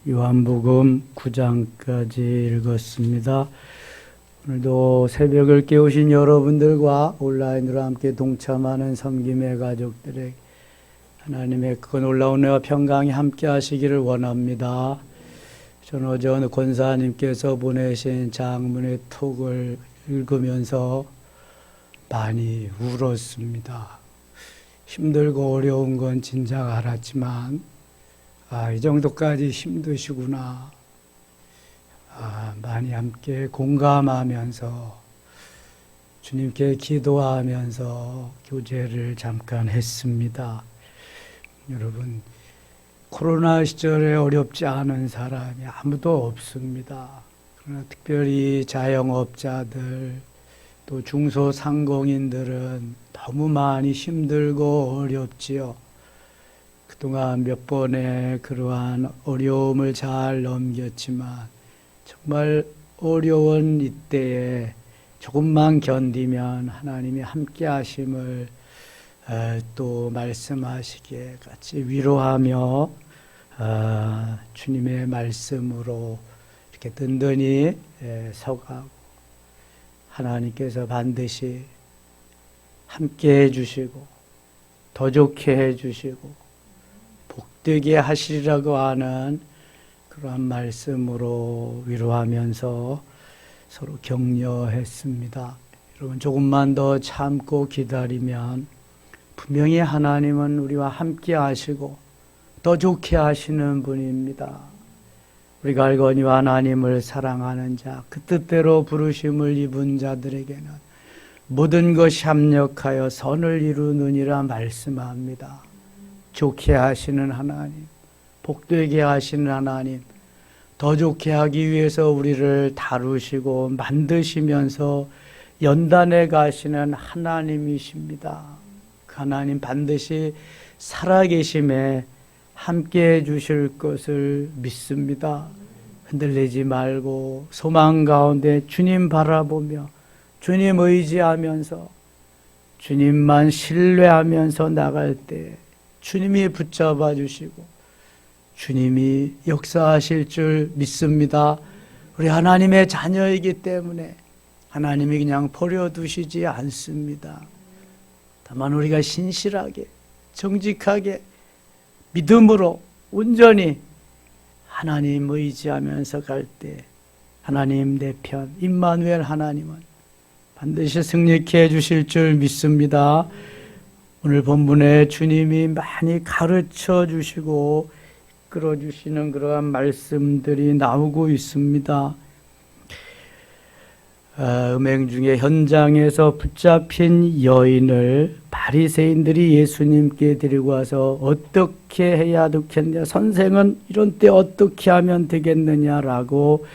요한복음 9장까지 읽었습니다. 오늘도 새벽을 깨우신 여러분들과 온라인으로 함께 동참하는 섬김의 가족들에게 하나님의 그 놀라운 은혜와 평강이 함께 하시기를 원합니다. 저는 어제 어느 권사님께서 보내신 장문의 톡을 읽으면서 많이 울었습니다. 힘들고 어려운 건 진작 알았지만 이 정도까지 힘드시구나. 많이 함께 공감하면서 주님께 기도하면서 교제를 잠깐 했습니다. 여러분, 코로나 시절에 어렵지 않은 사람이 아무도 없습니다. 그러나 특별히 자영업자들 또 중소상공인들은 너무 많이 힘들고 어렵지요. 그동안 몇 번의 그러한 어려움을 잘 넘겼지만 정말 어려운 이때에 조금만 견디면 하나님이 함께 하심을 또 말씀하시기에 같이 위로하며 주님의 말씀으로 이렇게 든든히 서가고 하나님께서 반드시 함께 해주시고 더 좋게 해주시고 복되게 하시리라고 하는 그러한 말씀으로 위로하면서 서로 격려했습니다. 여러분, 조금만 더 참고 기다리면 분명히 하나님은 우리와 함께 하시고 더 좋게 하시는 분입니다. 우리가 알거니와 하나님을 사랑하는 자, 그 뜻대로 부르심을 입은 자들에게는 모든 것이 합력하여 선을 이루느니라 말씀합니다. 좋게 하시는 하나님, 복되게 하시는 하나님, 더 좋게 하기 위해서 우리를 다루시고 만드시면서 연단해 가시는 하나님이십니다. 그 하나님 반드시 살아계심에 함께 해 주실 것을 믿습니다. 흔들리지 말고 소망 가운데 주님 바라보며 주님 의지하면서 주님만 신뢰하면서 나갈 때 주님이 붙잡아 주시고 주님이 역사하실 줄 믿습니다. 우리 하나님의 자녀이기 때문에 하나님이 그냥 버려두시지 않습니다. 다만 우리가 신실하게 정직하게 믿음으로 온전히 하나님 의지하면서 갈 때 하나님 내 편 임마누엘 하나님은 반드시 승리케 해주실 줄 믿습니다. 오늘 본문에 주님이 많이 가르쳐 주시고 이끌어 주시는 그러한 말씀들이 나오고 있습니다. 음행 중에 현장에서 붙잡힌 여인을 바리새인들이 예수님께 데리고 와서 어떻게 해야 되겠냐, 선생은 이런 때 어떻게 하면 되겠느냐라고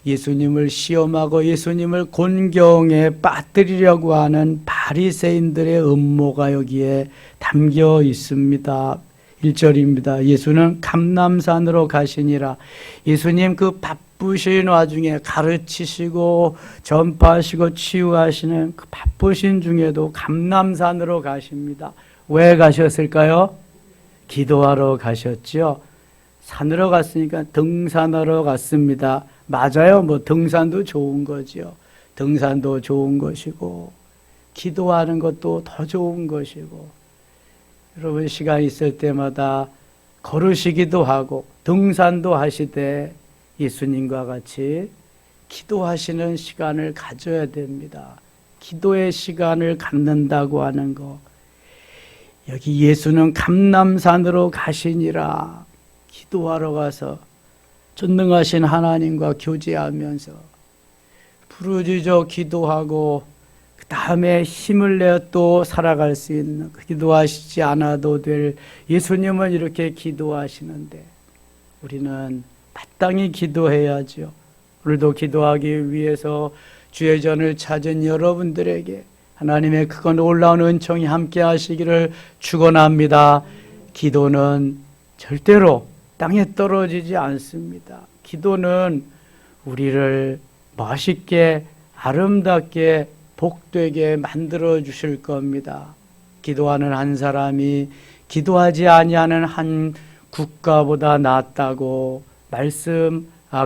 예수님을 시험하고 예수님을 곤경에 빠뜨리려고 하는 바리새인들의 음모가 여기에 담겨 있습니다. 1절입니다. 예수는 감람산으로 가시니라. 예수님 그 바쁘신 와중에 가르치시고 전파하시고 치유하시는 그 바쁘신 중에도 감람산으로 가십니다. 왜 가셨을까요? 기도하러 가셨죠. 산으로 갔으니까 등산하러 갔습니다. 맞아요. 등산도 좋은 거죠. 등산도 좋은 것이고 기도하는 것도 더 좋은 것이고, 여러분 시간 있을 때마다 걸으시기도 하고 등산도 하시되 예수님과 같이 기도하시는 시간을 가져야 됩니다. 기도의 시간을 갖는다고 하는 거, 여기 예수는 감람산으로 가시니라. 기도하러 가서 전능하신 하나님과 교제하면서 부르짖어 기도하고 그 다음에 힘을 내어 또 살아갈 수 있는, 기도하시지 않아도 될 예수님은 이렇게 기도하시는데 우리는 마땅히 기도해야죠. 오늘도 기도하기 위해서 주의 전을 찾은 여러분들에게 하나님의 크고 놀라운 은총이 함께 하시기를 축원합니다. 기도는 절대로 땅에 떨어지지 않습니다. 기도는 우리를 멋있게 아름답게 복되게 만들어 주실 겁니다. 기도하는 한 사람이 기도하지 아니하는 한 국가보다 낫다고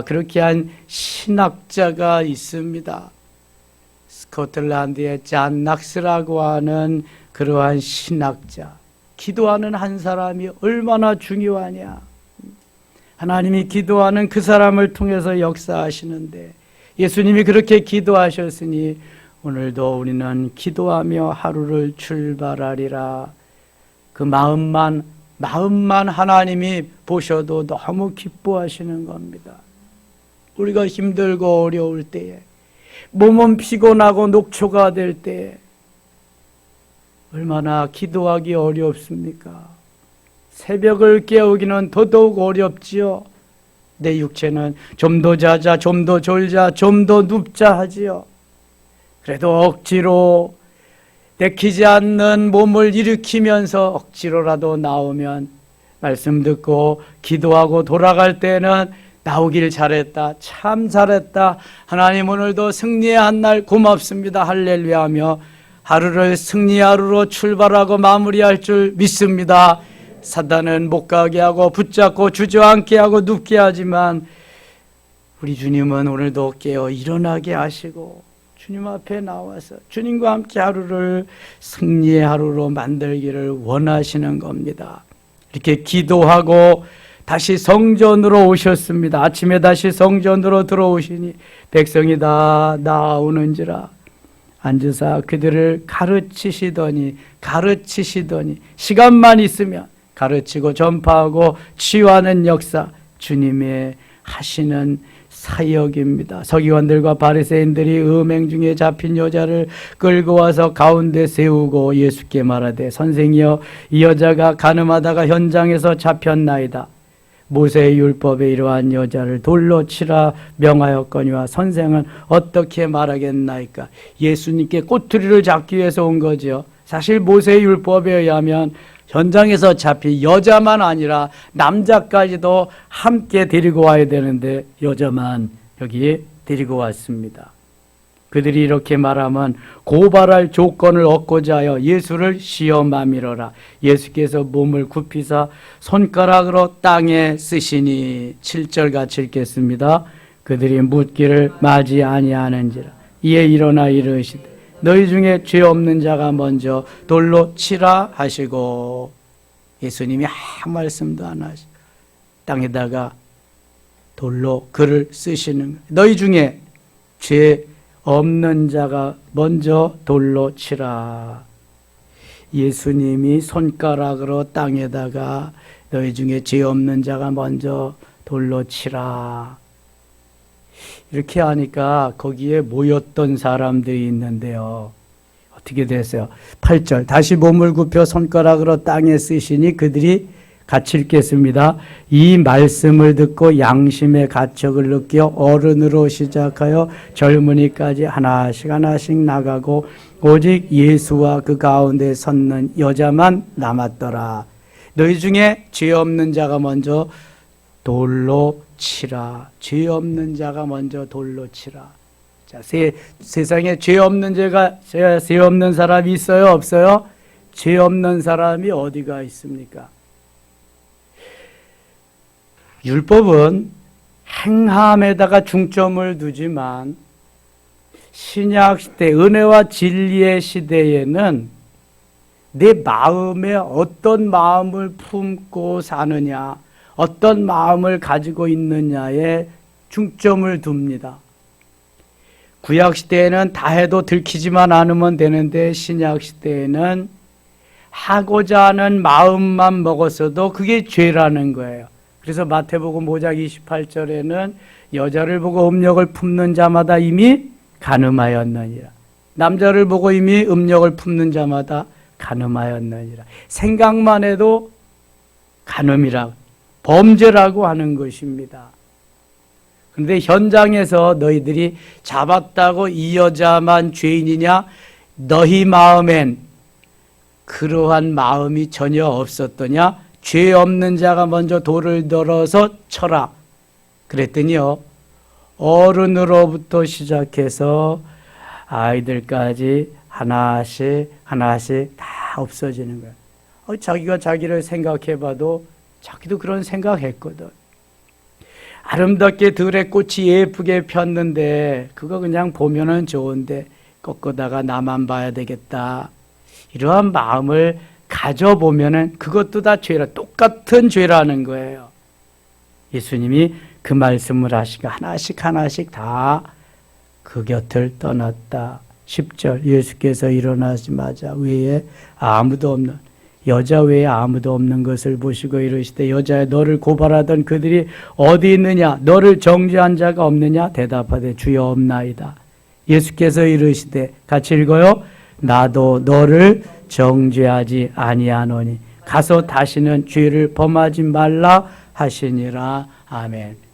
그렇게 한 신학자가 있습니다. 스코틀랜드의 잔 낙스라고 하는 그러한 신학자. 기도하는 한 사람이 얼마나 중요하냐. 하나님이 기도하는 그 사람을 통해서 역사하시는데 예수님이 그렇게 기도하셨으니 오늘도 우리는 기도하며 하루를 출발하리라. 그 마음만 하나님이 보셔도 너무 기뻐하시는 겁니다. 우리가 힘들고 어려울 때에, 몸은 피곤하고 녹초가 될 때에 얼마나 기도하기 어렵습니까? 새벽을 깨우기는 더더욱 어렵지요. 내 육체는 좀 더 자자, 좀 더 졸자, 좀 더 눕자 하지요. 그래도 억지로 내키지 않는 몸을 일으키면서 억지로라도 나오면 말씀 듣고 기도하고 돌아갈 때는 나오길 잘했다, 참 잘했다, 하나님 오늘도 승리의 한 날 고맙습니다, 할렐루야 하며 하루를 승리 하루로 출발하고 마무리할 줄 믿습니다. 사단은 못 가게 하고 붙잡고 주저앉게 하고 눕게 하지만 우리 주님은 오늘도 깨어 일어나게 하시고 주님 앞에 나와서 주님과 함께 하루를 승리의 하루로 만들기를 원하시는 겁니다. 이렇게 기도하고 다시 성전으로 오셨습니다. 아침에 다시 성전으로 들어오시니 백성이 다 나오는지라 앉으사 그들을 가르치시더니 시간만 있으면 가르치고 전파하고 치유하는 역사, 주님의 하시는 사역입니다. 서기관들과 바리새인들이 음행 중에 잡힌 여자를 끌고 와서 가운데 세우고 예수께 말하되 선생이여 이 여자가 간음하다가 현장에서 잡혔나이다. 모세의 율법에 이러한 여자를 돌로 치라 명하였거니와 선생은 어떻게 말하겠나이까. 예수님께 꼬투리를 잡기 위해서 온 거죠. 사실 모세의 율법에 의하면 현장에서 잡힌 여자만 아니라 남자까지도 함께 데리고 와야 되는데 여자만 여기에 데리고 왔습니다. 그들이 이렇게 말하면 고발할 조건을 얻고자 하여 예수를 시험하미러라. 예수께서 몸을 굽히사 손가락으로 땅에 쓰시니 7절 같이 읽겠습니다. 그들이 묻기를 맞이 아니하는지라. 이에 일어나 이르시되 너희 중에 죄 없는 자가 먼저 돌로 치라 하시고 예수님이 아무 말씀도 안 하시고 땅에다가 돌로 글을 쓰시는 거예요. 너희 중에 죄 없는 자가 먼저 돌로 치라. 예수님이 손가락으로 땅에다가 너희 중에 죄 없는 자가 먼저 돌로 치라. 이렇게 하니까 거기에 모였던 사람들이 있는데요. 어떻게 됐어요? 8절 다시 몸을 굽혀 손가락으로 땅에 쓰시니 그들이 같이 읽겠습니다. 이 말씀을 듣고 양심의 가책을 느껴 어른으로 시작하여 젊은이까지 하나씩 나가고 오직 예수와 그 가운데 섰는 여자만 남았더라. 너희 중에 죄 없는 자가 먼저 돌로 치라. 죄 없는 자가 먼저 돌로 치라. 자, 세상에 죄 없는 사람이 있어요? 없어요? 죄 없는 사람이 어디가 있습니까? 율법은 행함에다가 중점을 두지만 신약 시대, 은혜와 진리의 시대에는 내 마음에 어떤 마음을 품고 사느냐, 어떤 마음을 가지고 있느냐에 중점을 둡니다. 구약 시대에는 다 해도 들키지만 않으면 되는데 신약 시대에는 하고자 하는 마음만 먹었어도 그게 죄라는 거예요. 그래서 마태복음 5장 28절에는 여자를 보고 음욕을 품는 자마다 이미 간음하였느니라. 남자를 보고 이미 음욕을 품는 자마다 간음하였느니라. 생각만 해도 간음이라고, 범죄라고 하는 것입니다. 그런데 현장에서 너희들이 잡았다고 이 여자만 죄인이냐? 너희 마음엔 그러한 마음이 전혀 없었더냐? 죄 없는 자가 먼저 돌을 들어서 쳐라. 그랬더니요, 어른으로부터 시작해서 아이들까지 하나씩 다 없어지는 거예요. 자기가 자기를 생각해봐도 자기도 그런 생각했거든. 아름답게 들의 꽃이 예쁘게 폈는데 그거 그냥 보면은 좋은데 꺾어다가 나만 봐야 되겠다. 이러한 마음을 가져보면은 그것도 다 죄라, 똑같은 죄라는 거예요. 예수님이 그 말씀을 하시고 하나씩 하나씩 다 그 곁을 떠났다. 10절 예수께서 일어나시마자 외에 아무도 없는, 여자 외에 아무도 없는 것을 보시고 이르시되 여자여 너를 고발하던 그들이 어디 있느냐? 너를 정죄한 자가 없느냐? 대답하되 주여 없나이다. 예수께서 이르시되 같이 읽어요. 나도 너를 정죄하지 아니하노니 가서 다시는 죄를 범하지 말라 하시니라. 아멘.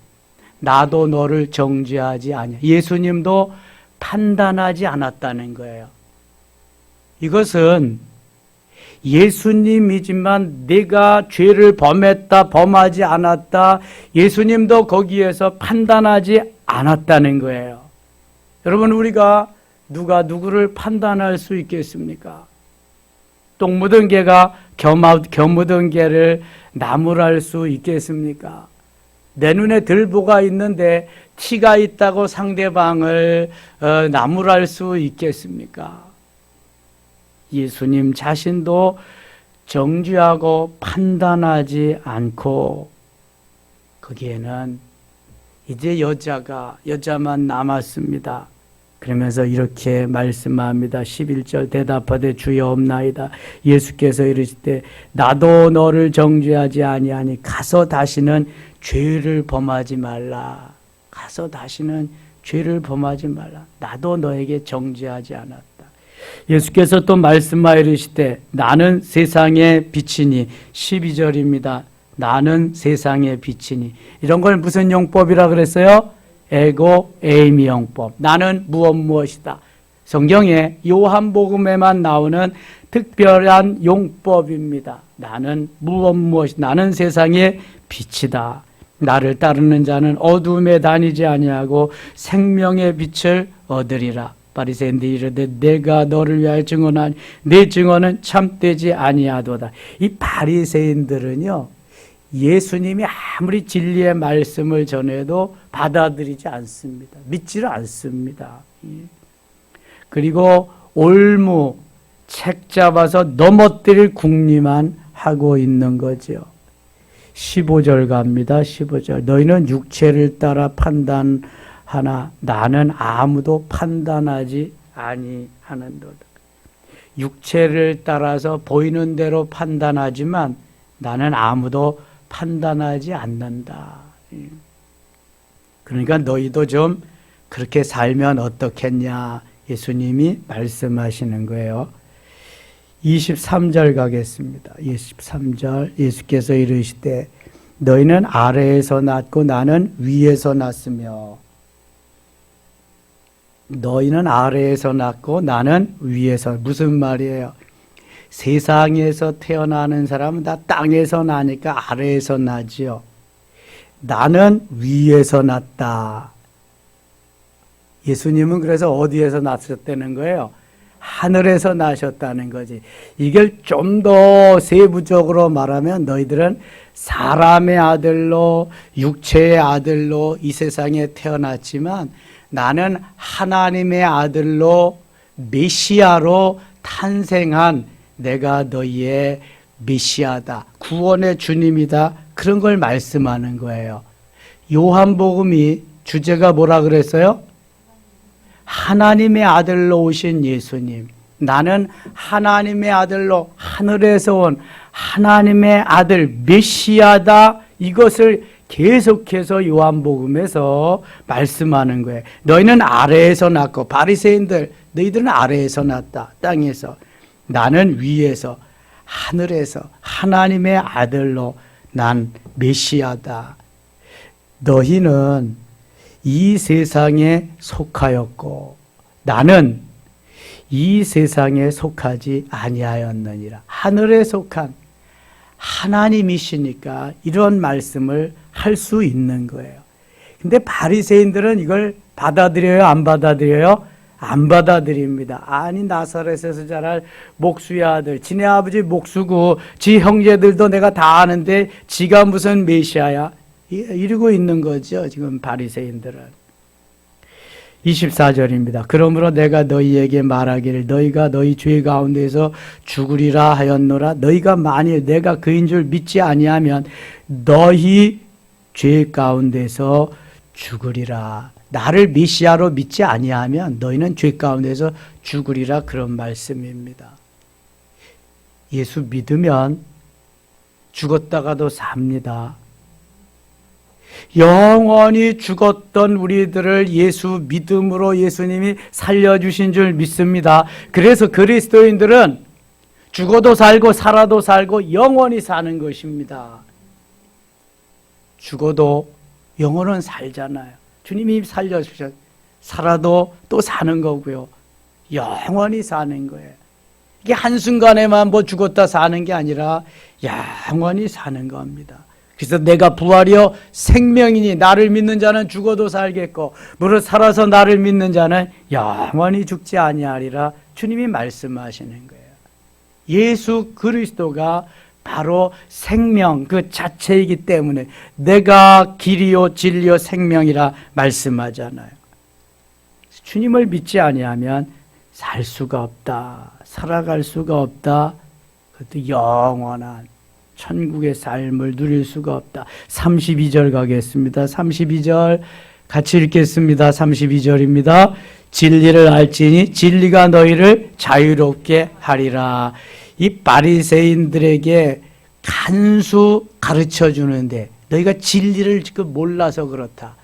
나도 너를 정죄하지 아니하. 예수님도 판단하지 않았다는 거예요. 이것은 예수님이지만 내가 죄를 범했다, 범하지 않았다, 예수님도 거기에서 판단하지 않았다는 거예요. 여러분, 우리가 누가 누구를 판단할 수 있겠습니까? 똥 묻은 개가 겨묻은 개를 나무랄 수 있겠습니까? 내 눈에 들보가 있는데 티가 있다고 상대방을 나무랄 수 있겠습니까? 예수님 자신도 정죄하고 판단하지 않고 거기에는 이제 여자만 남았습니다. 그러면서 이렇게 말씀합니다. 11절 대답하되 주여 없나이다. 예수께서 이르시되 나도 너를 정죄하지 아니하니 가서 다시는 죄를 범하지 말라. 가서 다시는 죄를 범하지 말라. 나도 너에게 정죄하지 않았다. 예수께서 또 말씀하여 이르시되 나는 세상의 빛이니 12절입니다. 나는 세상의 빛이니. 이런 걸 무슨 용법이라 그랬어요? 에고 에이미 용법. 나는 무엇이다. 성경에 요한복음에만 나오는 특별한 용법입니다. 나는 무엇이. 나는 세상의 빛이다. 나를 따르는 자는 어두움에 다니지 아니하고 생명의 빛을 얻으리라. 바리새인들이 이르되 내가 너를 위하여 증언하니 내 증언은 참되지 아니하도다. 이 바리새인들은요, 예수님이 아무리 진리의 말씀을 전해도 받아들이지 않습니다. 믿지를 않습니다. 그리고 올무 책 잡아서 넘어뜨릴 궁리만 하고 있는 거죠. 15절 갑니다. 15절 너희는 육체를 따라 판단하나 나는 아무도 판단하지 아니하는도다. 육체를 따라서 보이는 대로 판단하지만 나는 아무도 판단하지 않는다. 그러니까 너희도 좀 그렇게 살면 어떻겠냐 예수님이 말씀하시는 거예요. 23절 가겠습니다. 23절 예수께서 이르시되 너희는 아래에서 났고 나는 위에서 났으며 너희는 아래에서 났고 나는 위에서. 무슨 말이에요? 세상에서 태어나는 사람은 다 땅에서 나니까 아래에서 나지요. 나는 위에서 났다. 예수님은 그래서 어디에서 났었다는 거예요? 하늘에서 나셨다는 거지. 이걸 좀 더 세부적으로 말하면 너희들은 사람의 아들로, 육체의 아들로 이 세상에 태어났지만 나는 하나님의 아들로 메시아로 탄생한 내가 너희의 메시아다. 구원의 주님이다. 그런 걸 말씀하는 거예요. 요한복음이 주제가 뭐라 그랬어요? 하나님의 아들로 오신 예수님. 나는 하나님의 아들로 하늘에서 온 하나님의 아들 메시아다. 이것을 계속해서 요한복음에서 말씀하는 거예요. 너희는 아래에서 났고 바리새인들 너희들은 아래에서 났다. 땅에서. 나는 위에서 하늘에서 하나님의 아들로 난 메시아다. 너희는 이 세상에 속하였고 나는 이 세상에 속하지 아니하였느니라. 하늘에 속한 하나님이시니까 이런 말씀을 할 수 있는 거예요. 근데 바리새인들은 이걸 받아들여요? 안 받아들여요? 안 받아들입니다. 아니 나사렛에서 자랄 목수의 아들, 지네 아버지 목수고 지 형제들도 내가 다 아는데 지가 무슨 메시아야? 이러고 있는 거죠. 지금 바리새인들은. 24절입니다. 그러므로 내가 너희에게 말하기를 너희가 너희 죄 가운데서 죽으리라 하였노라. 너희가 만일 내가 그인 줄 믿지 아니하면 너희 죄 가운데서 죽으리라. 나를 메시아로 믿지 아니하면 너희는 죄 가운데서 죽으리라. 그런 말씀입니다. 예수 믿으면 죽었다가도 삽니다. 영원히 죽었던 우리들을 예수 믿음으로 예수님이 살려주신 줄 믿습니다. 그래서 그리스도인들은 죽어도 살고 살아도 살고 영원히 사는 것입니다. 죽어도 영혼은 살잖아요. 주님이 살려주셨. 살아도 또 사는 거고요. 영원히 사는 거예요. 이게 한순간에만 뭐 죽었다 사는 게 아니라 영원히 사는 겁니다. 그래서 내가 부활이요 생명이니 나를 믿는 자는 죽어도 살겠고 무릇 살아서 나를 믿는 자는 영원히 죽지 아니하리라 주님이 말씀하시는 거예요. 예수 그리스도가 바로 생명 그 자체이기 때문에 내가 길이요 진리요 생명이라 말씀하잖아요. 주님을 믿지 아니하면 살 수가 없다. 살아갈 수가 없다. 그것도 영원한 천국의 삶을 누릴 수가 없다. 32절 가겠습니다. 32절 같이 읽겠습니다. 32절입니다. 진리를 알지니 진리가 너희를 자유롭게 하리라. 이 바리새인들에게 간수 가르쳐 주는데 너희가 진리를 지금 몰라서 그렇다.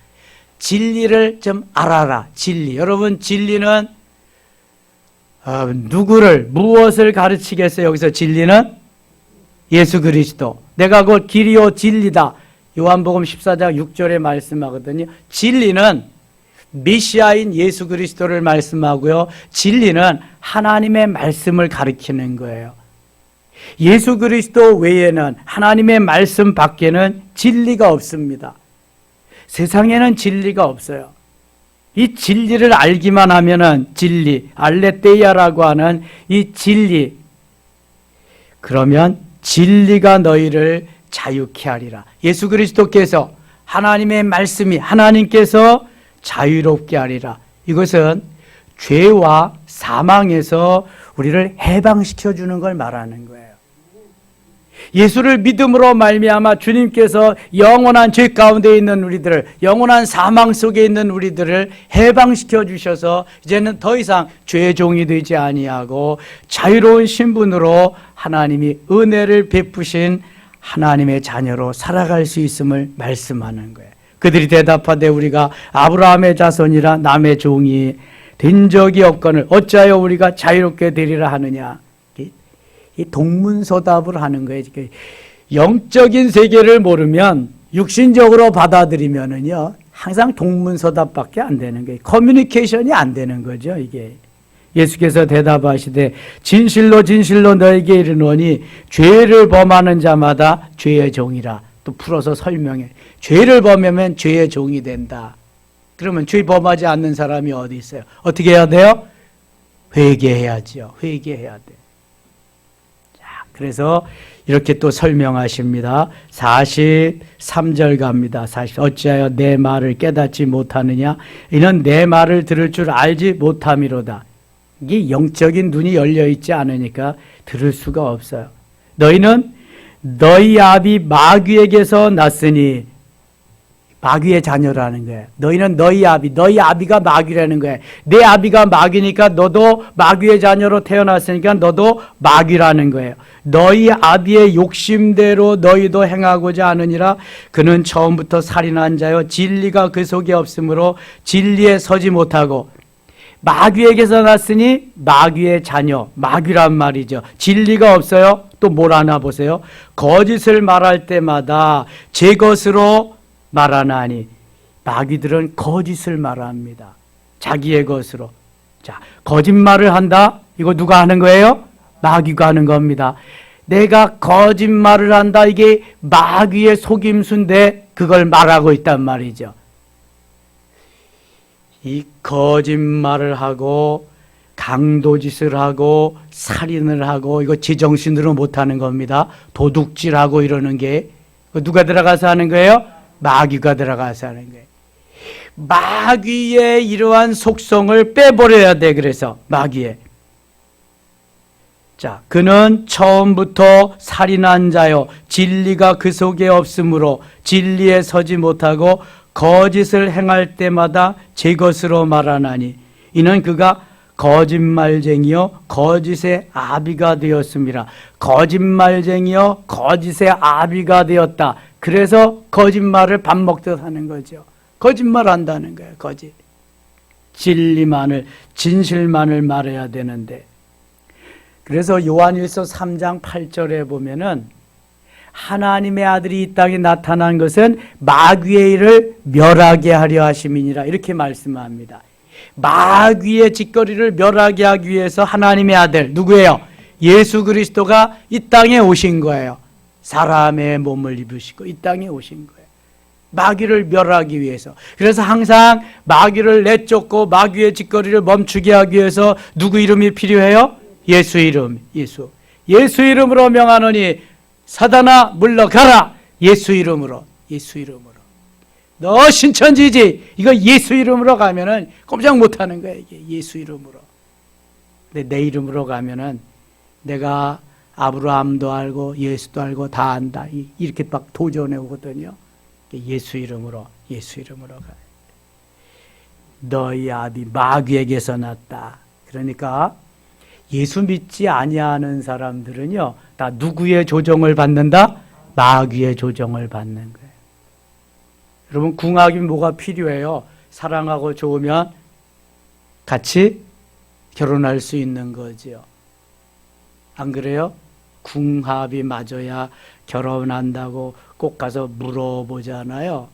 진리를 좀 알아라. 진리. 여러분 진리는 누구를 무엇을 가르치겠어요? 여기서 진리는 예수 그리스도. 내가 곧 길이요 진리다. 요한복음 14장 6절에 말씀하거든요. 진리는 메시아인 예수 그리스도를 말씀하고요. 진리는 하나님의 말씀을 가리키는 거예요. 예수 그리스도 외에는 하나님의 말씀 밖에는 진리가 없습니다. 세상에는 진리가 없어요. 이 진리를 알기만 하면은 진리, 알레테이아라고 하는 이 진리, 그러면 진리가 너희를 자유케 하리라. 예수 그리스도께서 하나님의 말씀이 하나님께서 자유롭게 하리라. 이것은 죄와 사망에서 우리를 해방시켜 주는 걸 말하는 거예요. 예수를 믿음으로 말미암아 주님께서 영원한 죄 가운데 있는 우리들을, 영원한 사망 속에 있는 우리들을 해방시켜 주셔서 이제는 더 이상 죄의 종이 되지 아니하고 자유로운 신분으로 하나님이 은혜를 베푸신 하나님의 자녀로 살아갈 수 있음을 말씀하는 거예요. 그들이 대답하되 우리가 아브라함의 자손이라 남의 종이 된 적이 없거늘 어찌하여 우리가 자유롭게 되리라 하느냐. 이 동문서답을 하는 거예요. 영적인 세계를 모르면 육신적으로 받아들이면은요 항상 동문서답밖에 안 되는 거예요. 커뮤니케이션이 안 되는 거죠. 이게 예수께서 대답하시되 진실로 진실로 너에게 이르노니 죄를 범하는 자마다 죄의 종이라. 또 풀어서 설명해. 죄를 범하면 죄의 종이 된다. 그러면 죄 범하지 않는 사람이 어디 있어요? 어떻게 해야 돼요? 회개해야죠. 회개해야 돼. 그래서 이렇게 또 설명하십니다. 43절 갑니다. 어찌하여 내 말을 깨닫지 못하느냐? 이는 내 말을 들을 줄 알지 못함이로다. 이게 영적인 눈이 열려 있지 않으니까 들을 수가 없어요. 너희는 너희 아비 마귀에게서 났으니, 마귀의 자녀라는 거예요. 너희는 너희 아비가 마귀라는 거예요. 내 아비가 마귀니까 너도 마귀의 자녀로 태어났으니까 너도 마귀라는 거예요. 너희 아비의 욕심대로 너희도 행하고자 하느니라. 그는 처음부터 살인한 자요 진리가 그 속에 없으므로 진리에 서지 못하고, 마귀에게서 났으니 마귀의 자녀, 마귀란 말이죠. 진리가 없어요. 또 뭘 하나 보세요. 거짓을 말할 때마다 제 것으로 말하나니. 마귀들은 거짓을 말합니다. 자기의 것으로. 자, 거짓말을 한다. 이거 누가 하는 거예요? 마귀가 하는 겁니다. 내가 거짓말을 한다. 이게 마귀의 속임수인데 그걸 말하고 있단 말이죠. 이 거짓말을 하고 강도짓을 하고 살인을 하고 이거 제정신으로 못하는 겁니다. 도둑질하고 이러는 게 누가 들어가서 하는 거예요? 마귀가 들어가서 하는 거예요. 마귀의 이러한 속성을 빼버려야 돼. 그래서 마귀의. 자, 그는 처음부터 살인한 자요 진리가 그 속에 없으므로 진리에 서지 못하고 거짓을 행할 때마다 제 것으로 말하나니 이는 그가 거짓말쟁이요 거짓의 아비가 되었습니다. 거짓말쟁이요 거짓의 아비가 되었다. 그래서 거짓말을 밥 먹듯 하는 거죠. 거짓말 한다는 거예요. 거짓. 진리만을, 진실만을 말해야 되는데, 그래서 요한일서 3장 8절에 보면은 하나님의 아들이 이 땅에 나타난 것은 마귀의 일을 멸하게 하려 하심이니라 이렇게 말씀합니다. 마귀의 짓거리를 멸하게 하기 위해서 하나님의 아들 누구예요? 예수 그리스도가 이 땅에 오신 거예요. 사람의 몸을 입으시고 이 땅에 오신 거예요. 마귀를 멸하기 위해서. 그래서 항상 마귀를 내쫓고 마귀의 짓거리를 멈추게 하기 위해서 누구 이름이 필요해요? 예수 이름. 예수 이름으로 명하노니 사단아 물러가라. 예수 이름으로. 예수 이름으로. 너 신천지지. 이거 예수 이름으로 가면은 꼼짝 못하는 거야. 이게 예수 이름으로. 근데 내 이름으로 가면은 내가 아브라함도 알고 예수도 알고 다 안다. 이렇게 막 도전해 오거든요. 예수 이름으로 가. 너희 아비 마귀에게서 났다. 그러니까 예수 믿지 아니하는 사람들은요, 다 누구의 조정을 받는다? 마귀의 조정을 받는 거예요. 여러분, 궁합이 뭐가 필요해요? 사랑하고 좋으면 같이 결혼할 수 있는 거죠. 안 그래요? 궁합이 맞아야 결혼한다고 꼭 가서 물어보잖아요.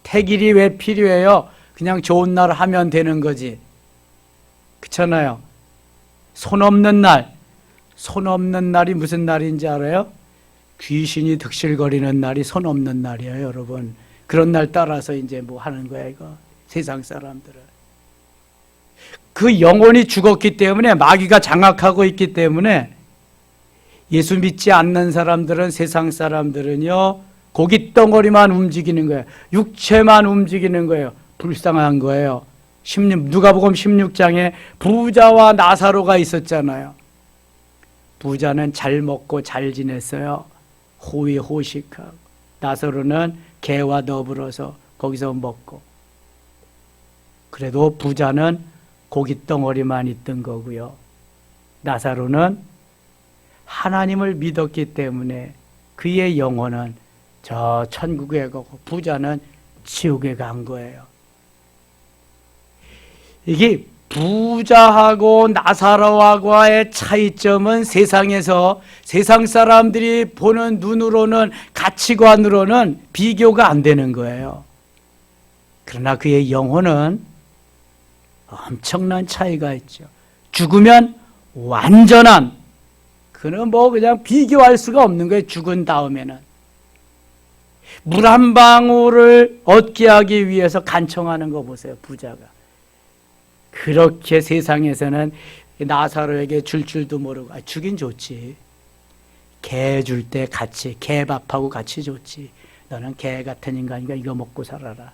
태길이 왜 필요해요? 그냥 좋은 날 하면 되는 거지. 그렇잖아요. 손 없는 날이 무슨 날인지 알아요? 귀신이 득실거리는 날이 손 없는 날이에요, 여러분. 그런 날 따라서 이제 뭐 하는 거야, 이거. 세상 사람들은. 그 영혼이 죽었기 때문에 마귀가 장악하고 있기 때문에 예수 믿지 않는 사람들은, 세상 사람들은요, 고깃 덩어리만 움직이는 거예요. 육체만 움직이는 거예요. 불쌍한 거예요. 누가복음 16장에 부자와 나사로가 있었잖아요. 부자는 잘 먹고 잘 지냈어요. 호의호식하고. 나사로는 개와 더불어서 거기서 먹고. 그래도 부자는 고깃 덩어리만 있던 거고요. 나사로는 하나님을 믿었기 때문에 그의 영혼은 저 천국에 가고 부자는 지옥에 간 거예요. 이게 부자하고 나사로와의 차이점은 세상에서 세상 사람들이 보는 눈으로는 가치관으로는 비교가 안 되는 거예요. 그러나 그의 영혼은 엄청난 차이가 있죠. 죽으면 완전한, 그는 뭐 그냥 비교할 수가 없는 거예요. 죽은 다음에는. 물 한 방울을 얻게 하기 위해서 간청하는 거 보세요, 부자가. 그렇게 세상에서는 나사로에게 줄 줄도 모르고, 주긴 좋지. 개 줄 때 같이, 개밥하고 같이 줬지. 너는 개 같은 인간이니까 이거 먹고 살아라.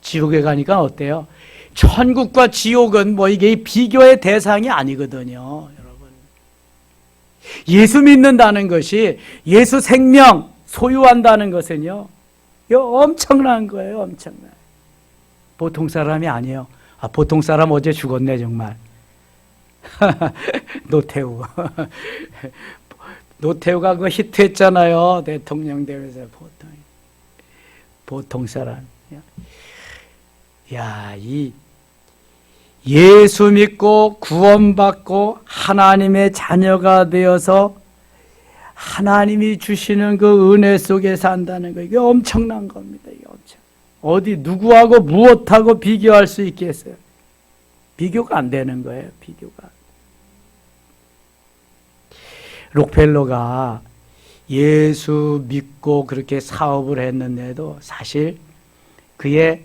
지옥에 가니까 어때요? 천국과 지옥은 뭐 이게 비교의 대상이 아니거든요, 여러분. 예수 믿는다는 것이, 예수 생명 소유한다는 것은요, 이거 엄청난 거예요, 엄청난. 보통 사람이 아니에요. 보통 사람 어제 죽었네, 정말. 노태우. 노태우가 그 히트했잖아요, 대통령 대회에서. 보통 사람. 야, 이 예수 믿고 구원받고 하나님의 자녀가 되어서 하나님이 주시는 그 은혜 속에 산다는 거, 이게 엄청난 겁니다. 이게 엄청. 어디 누구하고 무엇하고 비교할 수 있겠어요? 비교가 안 되는 거예요. 비교가. 록펠러가 예수 믿고 그렇게 사업을 했는데도 사실 그의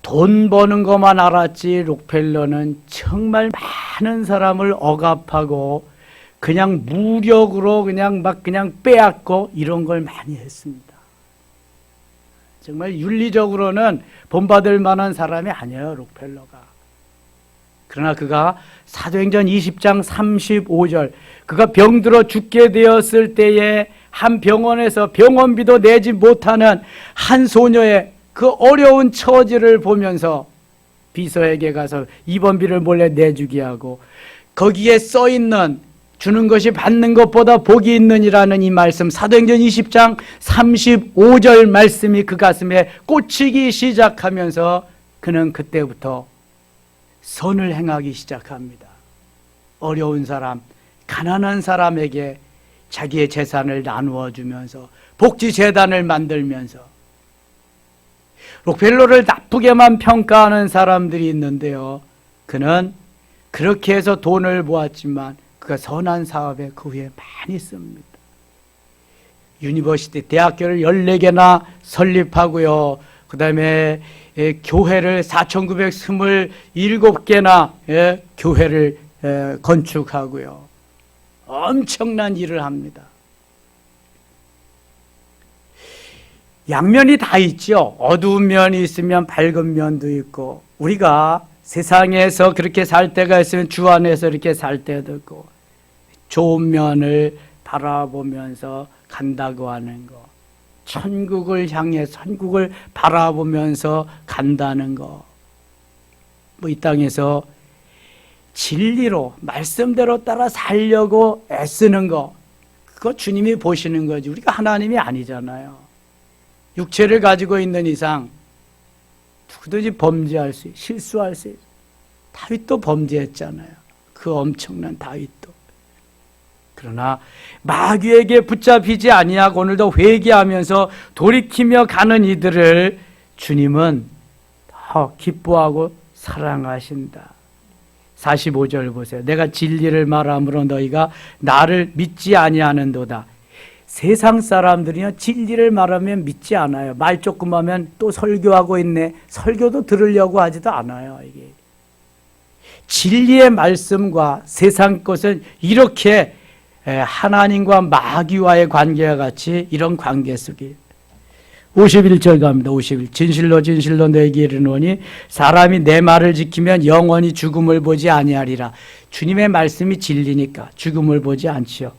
돈 버는 것만 알았지, 록펠러는 정말 많은 사람을 억압하고 그냥 무력으로 그냥 빼앗고 이런 걸 많이 했습니다. 정말 윤리적으로는 본받을 만한 사람이 아니에요, 록펠러가. 그러나 그가 사도행전 20장 35절, 그가 병들어 죽게 되었을 때에 한 병원에서 병원비도 내지 못하는 한 소녀의 그 어려운 처지를 보면서 비서에게 가서 입원비를 몰래 내주게 하고, 거기에 써있는 주는 것이 받는 것보다 복이 있느니라는 이 말씀, 사도행전 20장 35절 말씀이 그 가슴에 꽂히기 시작하면서 그는 그때부터 선을 행하기 시작합니다. 어려운 사람, 가난한 사람에게 자기의 재산을 나누어 주면서 복지재단을 만들면서. 록펠러를 나쁘게만 평가하는 사람들이 있는데요, 그는 그렇게 해서 돈을 모았지만 그가 선한 사업에 그 후에 많이 씁니다. 유니버시티, 대학교를 14개나 설립하고요, 그 다음에 교회를 4,927개나 교회를 건축하고요, 엄청난 일을 합니다. 양면이 다 있죠. 어두운 면이 있으면 밝은 면도 있고, 우리가 세상에서 그렇게 살 때가 있으면 주 안에서 이렇게 살 때도 있고, 좋은 면을 바라보면서 간다고 하는 거, 천국을 향해 천국을 바라보면서 간다는 거, 뭐 이 땅에서 진리로 말씀대로 따라 살려고 애쓰는 거, 그거 주님이 보시는 거지, 우리가 하나님이 아니잖아요. 육체를 가지고 있는 이상 누구든지 범죄할 수 있어요. 실수할 수 있어요. 다윗도 범죄했잖아요. 그 엄청난 다윗도. 그러나 마귀에게 붙잡히지 아니하고 오늘도 회개하면서 돌이키며 가는 이들을 주님은 더 기뻐하고 사랑하신다. 45절 보세요. 내가 진리를 말함으로 너희가 나를 믿지 아니하는도다. 세상 사람들이요, 진리를 말하면 믿지 않아요. 말 조금 하면 또 설교하고 있네. 설교도 들으려고 하지도 않아요. 이게 진리의 말씀과 세상 것은 이렇게 하나님과 마귀와의 관계와 같이 이런 관계 속에. 51절 갑니다. 51. 진실로 진실로 너에게 이르노니 사람이 내 말을 지키면 영원히 죽음을 보지 아니하리라. 주님의 말씀이 진리니까 죽음을 보지 않지요.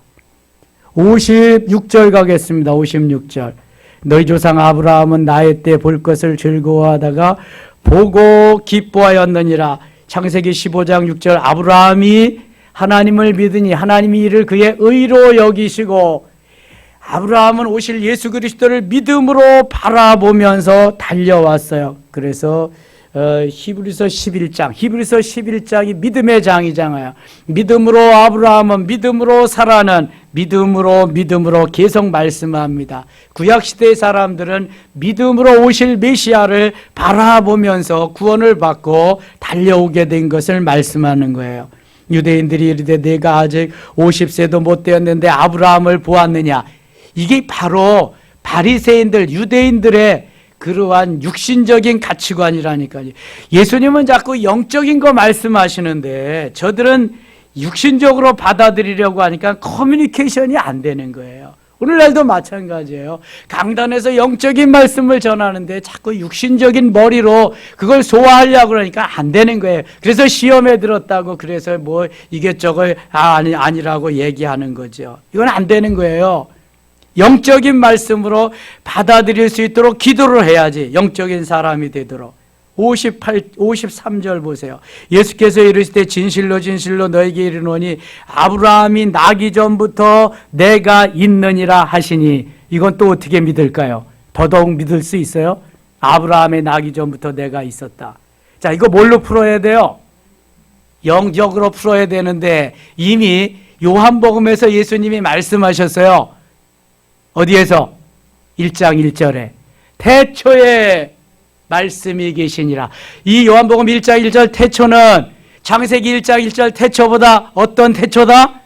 56절 가겠습니다. 56절. 너희 조상 아브라함은 나의 때 볼 것을 즐거워하다가 보고 기뻐하였느니라. 창세기 15장 6절. 아브라함이 하나님을 믿으니 하나님이 이를 그의 의로 여기시고, 아브라함은 오실 예수 그리스도를 믿음으로 바라보면서 달려왔어요. 그래서 히브리서 11장이 믿음의 장이잖아요. 믿음으로 아브라함은 믿음으로 사라는 믿음으로 계속 말씀합니다. 구약시대의 사람들은 믿음으로 오실 메시아를 바라보면서 구원을 받고 달려오게 된 것을 말씀하는 거예요. 유대인들이 이르되 내가 아직 50세도 못 되었는데 아브라함을 보았느냐. 이게 바로 바리새인들, 유대인들의 그러한 육신적인 가치관이라니까요. 예수님은 자꾸 영적인 거 말씀하시는데 저들은 육신적으로 받아들이려고 하니까 커뮤니케이션이 안 되는 거예요. 오늘날도 마찬가지예요. 강단에서 영적인 말씀을 전하는데 자꾸 육신적인 머리로 그걸 소화하려고 그러니까 안 되는 거예요. 그래서 시험에 들었다고 그래서 뭐 이것저것 아니라고 얘기하는 거죠. 이건 안 되는 거예요. 영적인 말씀으로 받아들일 수 있도록 기도를 해야지 영적인 사람이 되도록. 53절 보세요. 예수께서 이르시되 진실로 진실로 너에게 이르노니 아브라함이 나기 전부터 내가 있느니라 하시니. 이건 또 어떻게 믿을까요? 더더욱 믿을 수 있어요? 아브라함의 나기 전부터 내가 있었다. 자, 이거 뭘로 풀어야 돼요? 영적으로 풀어야 되는데 이미 요한복음에서 예수님이 말씀하셨어요. 어디에서? 1장 1절에 태초에 말씀이 계시니라. 이 요한복음 1장 1절 태초는 창세기 1장 1절 태초보다 어떤 태초다?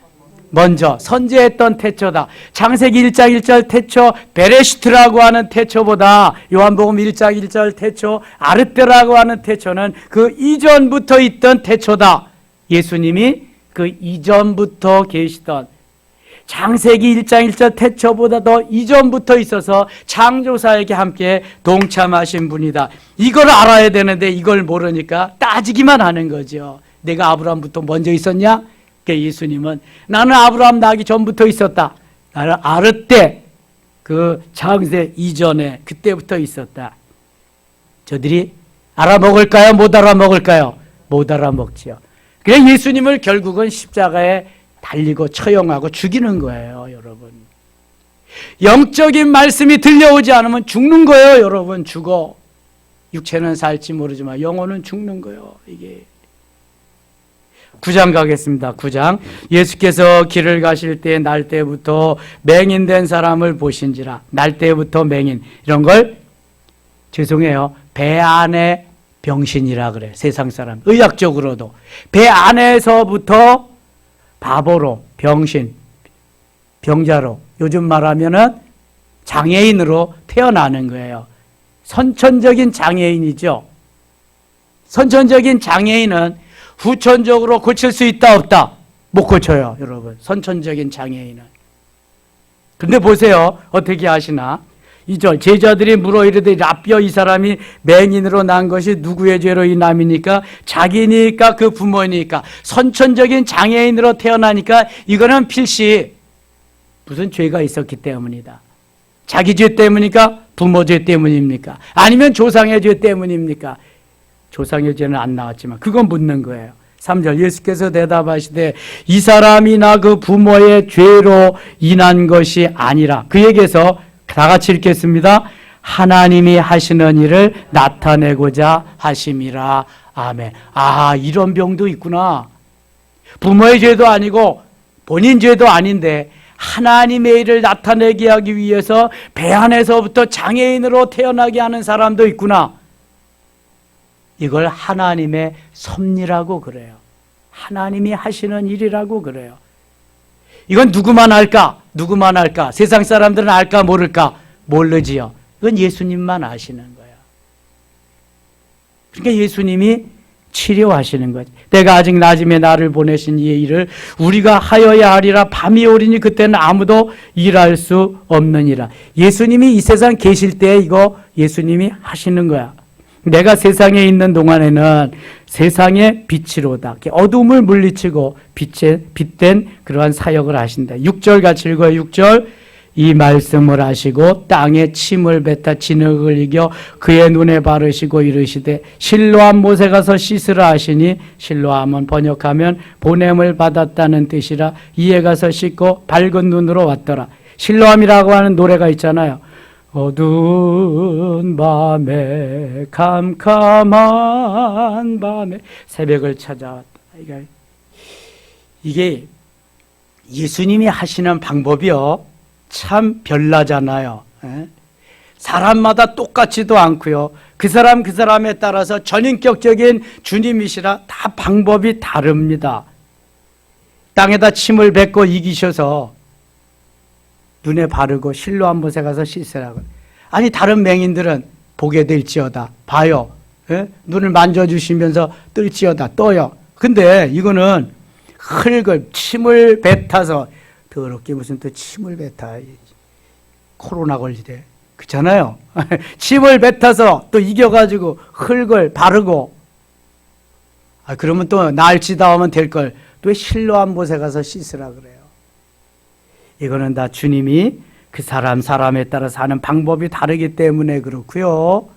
먼저 선지했던 태초다. 창세기 1장 1절 태초 베레시트라고 하는 태초보다 요한복음 1장 1절 태초 아르테라고 하는 태초는 그 이전부터 있던 태초다. 예수님이 그 이전부터 계시던 창세기 1장 1절 태초보다 더 이전부터 있어서 창조사에게 함께 동참하신 분이다. 이걸 알아야 되는데 이걸 모르니까 따지기만 하는 거죠. 내가 아브라함부터 먼저 있었냐? 그러니까 예수님은 나는 아브라함 나기 전부터 있었다. 나를 알았대. 그 창세 이전에 그때부터 있었다. 저들이 알아먹을까요? 못 알아먹을까요? 못 알아먹지요. 그래 예수님을 결국은 십자가에 달리고 처형하고 죽이는 거예요, 여러분. 영적인 말씀이 들려오지 않으면 죽는 거예요, 여러분. 죽어. 육체는 살지 모르지만 영혼은 죽는 거예요, 이게. 9장 가겠습니다. 9장. 예수께서 길을 가실 때 날 때부터 맹인된 사람을 보신지라. 날 때부터 맹인. 이런 걸 죄송해요. 배 안에 병신이라 그래. 세상 사람. 의학적으로도. 배 안에서부터 바보로, 병신, 병자로, 요즘 말하면은 장애인으로 태어나는 거예요. 선천적인 장애인이죠. 선천적인 장애인은 후천적으로 고칠 수 있다 없다? 못 고쳐요, 여러분. 선천적인 장애인은. 근데 보세요. 어떻게 하시나? 2절 제자들이 물어 이르되 라삐어 이 사람이 맹인으로 난 것이 누구의 죄로 인함이니까? 자기니까 그 부모니까? 선천적인 장애인으로 태어나니까 이거는 필시 무슨 죄가 있었기 때문이다. 자기 죄 때문입니까? 부모 죄 때문입니까? 아니면 조상의 죄 때문입니까? 조상의 죄는 안 나왔지만 그건 묻는 거예요. 3절 예수께서 대답하시되 이 사람이나 그 부모의 죄로 인한 것이 아니라 그에게서 다 같이 읽겠습니다. 하나님이 하시는 일을 나타내고자 하심이라. 아멘. 아, 이런 병도 있구나. 부모의 죄도 아니고 본인 죄도 아닌데 하나님의 일을 나타내게 하기 위해서 배 안에서부터 장애인으로 태어나게 하는 사람도 있구나. 이걸 하나님의 섭리라고 그래요. 하나님이 하시는 일이라고 그래요. 이건 누구만 할까? 누구만 할까? 세상 사람들은 알까 모를까? 모르지요. 이건 예수님만 아시는 거예요. 그러니까 예수님이 치료하시는 거죠. 내가 아직 낮음에 나를 보내신 이의 일을 우리가 하여야 하리라. 밤이 오리니 그때는 아무도 일할 수 없느니라. 예수님이 이 세상 계실 때 이거 예수님이 하시는 거야. 내가 세상에 있는 동안에는 세상의 빛이로다. 어둠을 물리치고 빛된 그러한 사역을 하신다. 6절 같이 읽어요. 6절 이 말씀을 하시고 땅에 침을 뱉어 진흙을 이겨 그의 눈에 바르시고 이르시되 실로암 못에 가서 씻으라 하시니 실로암은 번역하면 보냄을 받았다는 뜻이라 이에 가서 씻고 밝은 눈으로 왔더라. 실로암이라고 하는 노래가 있잖아요. 어두운 밤에 캄캄한 밤에 새벽을 찾아왔다. 이게 예수님이 하시는 방법이요 참 별나잖아요. 사람마다 똑같지도 않고요. 그 사람에 따라서 전인격적인 주님이시라 다 방법이 다릅니다. 땅에다 침을 뱉고 이기셔서 눈에 바르고 실로암 못에 가서 씻으라고. 아니 다른 맹인들은 보게 될지어다. 봐요. 눈을 만져주시면서 뜰지어다. 떠요. 근데 이거는 흙을 침을 뱉어서 더럽게 무슨 또 침을 뱉어. 코로나 걸리대. 그렇잖아요. 침을 뱉어서 또 이겨가지고 흙을 바르고 그러면 또 날치다 오면 될 걸 또 실로암 못에 가서 씻으라 그래요. 이거는 다 주님이 그 사람에 따라서 하는 방법이 다르기 때문에 그렇고요.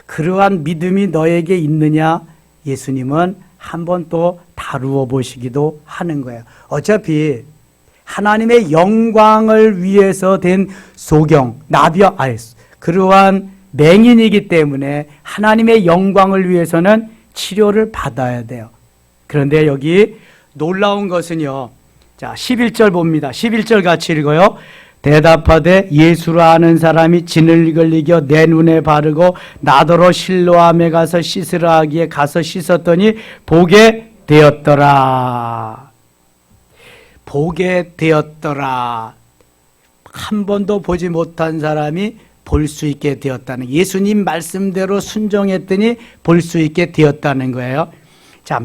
그러한 믿음이 너에게 있느냐 예수님은 한번 또 다루어 보시기도 하는 거예요. 어차피 하나님의 영광을 위해서 된 소경, 나비와 그러한 맹인이기 때문에 하나님의 영광을 위해서는 치료를 받아야 돼요. 그런데 여기 놀라운 것은요. 자, 11절 봅니다. 11절 같이 읽어요. 대답하되 예수로 아는 사람이 진흙을 이겨 내 눈에 바르고 나더러 실로암에 가서 씻으라 하기에 가서 씻었더니 보게 되었더라. 보게 되었더라. 한 번도 보지 못한 사람이 볼 수 있게 되었다는, 예수님 말씀대로 순종했더니 볼 수 있게 되었다는 거예요. 자,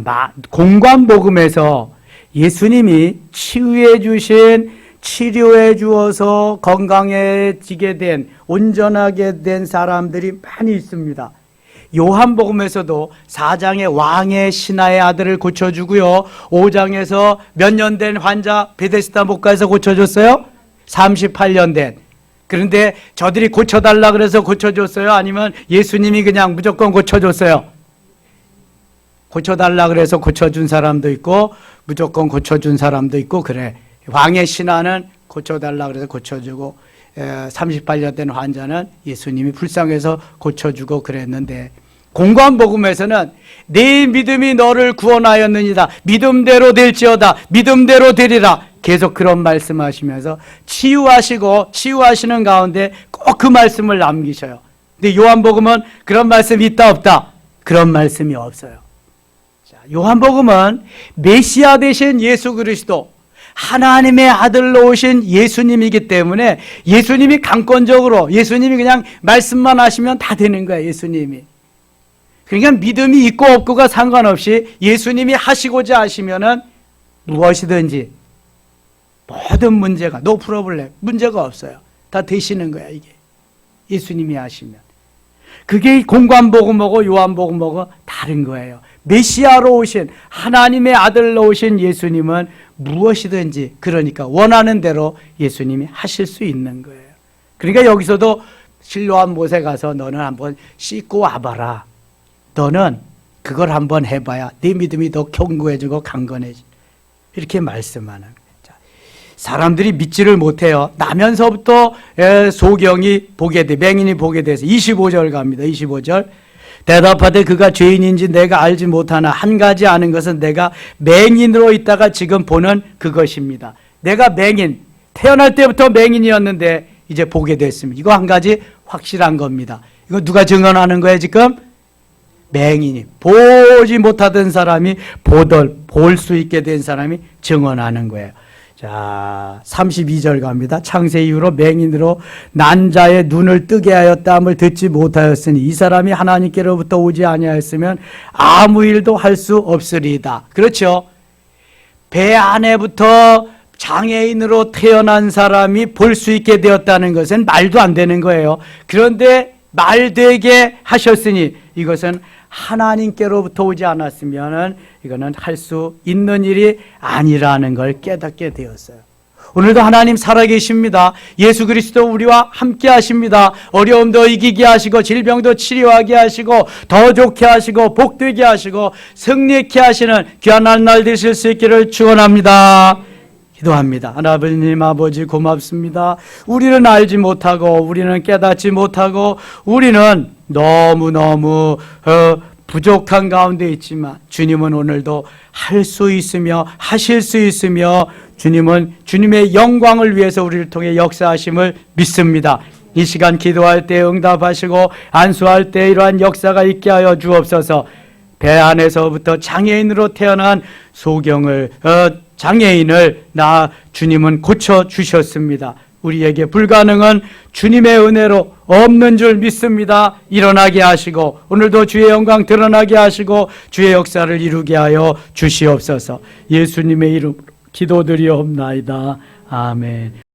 공관복음에서 예수님이 치유해 주신 치료해 주어서 건강해지게 된, 온전하게 된 사람들이 많이 있습니다. 요한복음에서도 4장에 왕의 신하의 아들을 고쳐주고요, 5장에서 몇 년 된 환자 베데스다 목가에서 고쳐줬어요? 38년 된. 그런데 저들이 고쳐달라 그래서 고쳐줬어요? 아니면 예수님이 그냥 무조건 고쳐줬어요? 고쳐달라 그래서 고쳐준 사람도 있고 무조건 고쳐준 사람도 있고 그래. 왕의 신하는 고쳐달라 그래서 고쳐주고 38년 된 환자는 예수님이 불쌍해서 고쳐주고 그랬는데, 공관복음에서는 내 믿음이 너를 구원하였느니라, 믿음대로 될지어다, 믿음대로 되리라, 계속 그런 말씀하시면서 치유하시는 가운데 꼭 그 말씀을 남기셔요. 근데 요한복음은 그런 말씀이 있다 없다? 그런 말씀이 없어요. 자, 요한복음은 메시아 되신 예수 그리스도, 하나님의 아들로 오신 예수님이기 때문에 예수님이 강권적으로, 예수님이 그냥 말씀만 하시면 다 되는 거예요. 예수님이. 그러니까 믿음이 있고 없고가 상관없이 예수님이 하시고자 하시면은 무엇이든지 모든 문제가 노 프로블렘, 문제가 없어요. 다 되시는 거야, 이게. 예수님이 하시면. 그게 공관복음하고 요한복음하고 다른 거예요. 메시아로 오신, 하나님의 아들로 오신 예수님은 무엇이든지, 그러니까 원하는 대로 예수님이 하실 수 있는 거예요. 그러니까 여기서도 실로암 못에 가서 너는 한번 씻고 와봐라. 너는 그걸 한번 해봐야 네 믿음이 더 견고해지고 강건해지. 이렇게 말씀하는 거예요. 사람들이 믿지를 못해요. 나면서부터 소경이 보게 돼, 맹인이 보게 돼서 25절 갑니다. 25절. 대답하되 그가 죄인인지 내가 알지 못하나 한 가지 아는 것은 내가 맹인으로 있다가 지금 보는 그것입니다. 내가 맹인, 태어날 때부터 맹인이었는데 이제 보게 됐습니다. 이거 한 가지 확실한 겁니다. 이거 누가 증언하는 거예요 지금? 맹인이, 보지 못하던 사람이 볼 수 있게 된 사람이 증언하는 거예요. 자, 32절 갑니다. 창세 이후로 맹인으로 난 자의 눈을 뜨게 하였다함을 듣지 못하였으니 이 사람이 하나님께로부터 오지 아니하였으면 아무 일도 할 수 없으리이다. 그렇죠? 배 안에부터 장애인으로 태어난 사람이 볼 수 있게 되었다는 것은 말도 안 되는 거예요. 그런데 말되게 하셨으니 이것은 하나님께로부터 오지 않았으면 이거는 할 수 있는 일이 아니라는 걸 깨닫게 되었어요. 오늘도 하나님 살아계십니다. 예수 그리스도 우리와 함께 하십니다. 어려움도 이기게 하시고 질병도 치료하게 하시고 더 좋게 하시고 복되게 하시고 승리케 하시는 귀한 날 되실 수 있기를 축원합니다. 기도합니다. 하나님 아버지 고맙습니다. 우리는 알지 못하고 우리는 깨닫지 못하고 우리는 너무너무 부족한 가운데 있지만 주님은 오늘도 할 수 있으며 하실 수 있으며 주님은 주님의 영광을 위해서 우리를 통해 역사하심을 믿습니다. 이 시간 기도할 때 응답하시고 안수할 때 이러한 역사가 있게 하여 주옵소서. 배 안에서부터 장애인으로 태어난 장애인을 주님은 고쳐주셨습니다. 우리에게 불가능은 주님의 은혜로 없는 줄 믿습니다. 일어나게 하시고 오늘도 주의 영광 드러나게 하시고 주의 역사를 이루게 하여 주시옵소서. 예수님의 이름으로 기도드리옵나이다. 아멘.